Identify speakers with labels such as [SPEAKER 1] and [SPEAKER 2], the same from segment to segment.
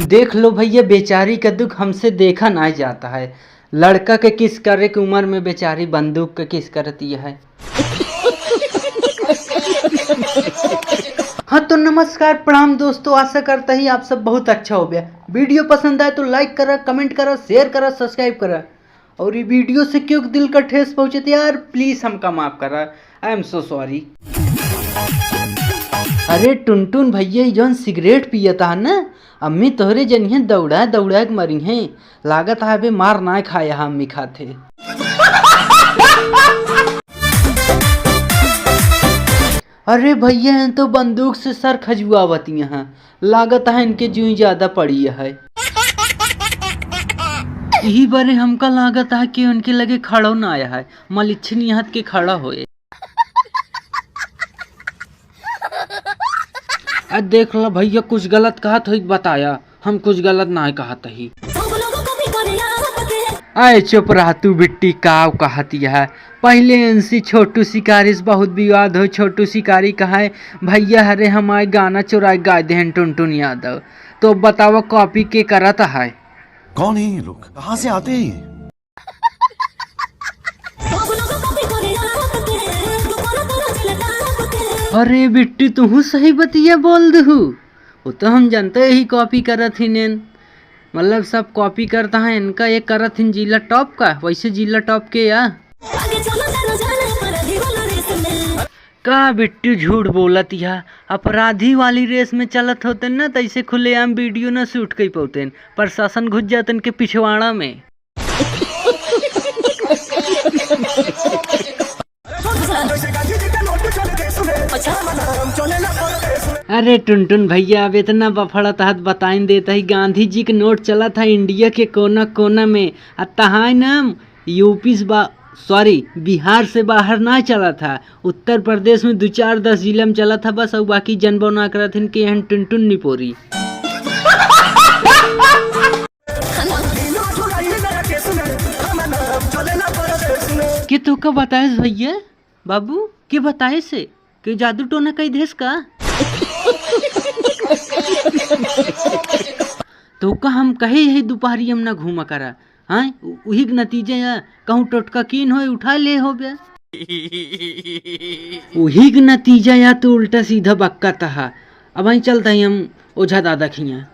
[SPEAKER 1] देख लो भैया, बेचारी का दुख हमसे देखा ना जाता है। लड़का के किस करे की उम्र में बेचारी बंदूक के किस करती है। हाँ तो नमस्कार प्रणाम दोस्तों, आशा करता ही आप सब बहुत अच्छा हो गया। वीडियो पसंद आए तो लाइक करा, कमेंट करा, शेयर करा, सब्सक्राइब करा। और ये वीडियो से क्यों दिल का ठेस पहुंचे थे यार, प्लीज हमका माफ करा। I am so sorry. अरे टुनटुन भैया जौन सिगरेट पियता है ना, अम्मी तोहरे जनिए दौड़ा दौड़ा के मरी हैं। लागत है बे मार ना खाया हम भी खाते। अरे भैया तो बंदूक से सर खजुआवती हैं। लागत है इनके जूं ज्यादा पड़ी है। यही बारे हमका लागत है कि उनके लगे खड़ो ना आया है, मलिच्छनी हाथ के खड़ा होए। देख लो भैया, कुछ गलत कहा तो बताया, हम कुछ गलत ना कहा ही। आए चुप रहा तू बिट्टी, काव कहती है। पहले इनसी छोटू शिकारी से बहुत विवाद हो। छोटू शिकारी कहा है भैया हरे हमारे गाना चुराए गाय दे टुनटुन यादव। तो बताओ कॉपी के करता है।
[SPEAKER 2] कौन है ये लोग, कहाँ से आते हैं?
[SPEAKER 1] अरे बिट्टी तू सही बतिया बोल दू। वो तो हम जानते ही कॉपी करत ही नेन, मतलब सब कॉपी करता है इनका। एक करत हिन जिला टॉप का, वैसे जिला टॉप के या का बिट्टी झूठ बोलत या। अपराधी वाली रेस में चलत होते ना, तैसे खुलेआम वीडियो न शूट कर पाते। प्रशासन घुस जाते के पिछवाड़ा में। अरे टुनटुन भैया अब इतना बफड़ा तहत बताइन देता ही। गांधी जी के नोट चला था इंडिया के कोना कोना में। तहाँ न यूपी से बिहार से बाहर ना चला था। उत्तर प्रदेश में 2-4-10 जिला में चला था बस। और बाकी जनबो ना करा थे कि यहाँ टुनटुन निपोरी। कि तो का बताए भैया बाबू, के बताए से कि जादू टोना कई देश का। तो का हम कहे यही दोपहरी हम ना घूमा करा। हाँ वही नतीजे या कहूँ टोटका कीन हो उठा ले हो गया। वही नतीजा या तो उल्टा सीधा बक्का तहा। अब वहीं चलता ही हम ओझा दादा खिया।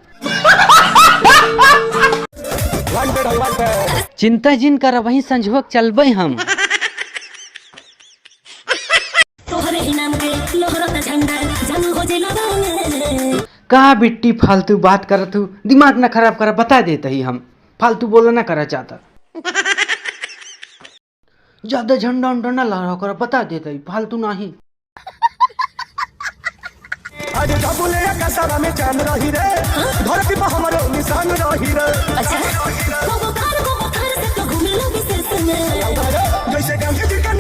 [SPEAKER 1] चिंता जिन कर वहीं संझुक चलबे हम। का बिट्टी फालतू बात करत हूँ, दिमाग ना खराब करा, बता देता ही हम। फालतू बोला ना करा चाहता। ज्यादा झंडा उंडा ना लहरा करा, बता देता ही, फालतू नहीं।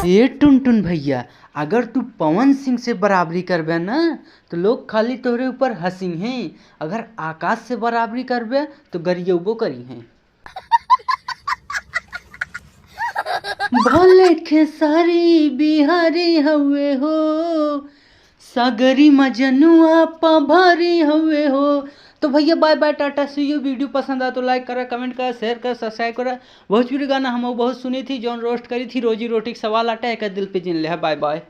[SPEAKER 1] ये टुनटुन भैया, अगर तू पवन सिंह से बराबरी करबे ना तो लोग खाली तोरे ऊपर हंसी हैं। अगर आकाश से बराबरी करबे तो गरियबो करी हैं। भले खेसारी बिहारी हवे हो, सागरी मजनुआ पभारी हवे हो। तो भैया bye bye, tata see you. Video पसंद आया तो लाइक करा, कमेंट करा, शेयर करा, सब्सक्राइब करा। भोजपुरी गाना हम बहुत सुनी थी, जौन रोस्ट करी थी रोजी रोटी के सवाल आटा एक दिल पे जिन ले। Bye bye.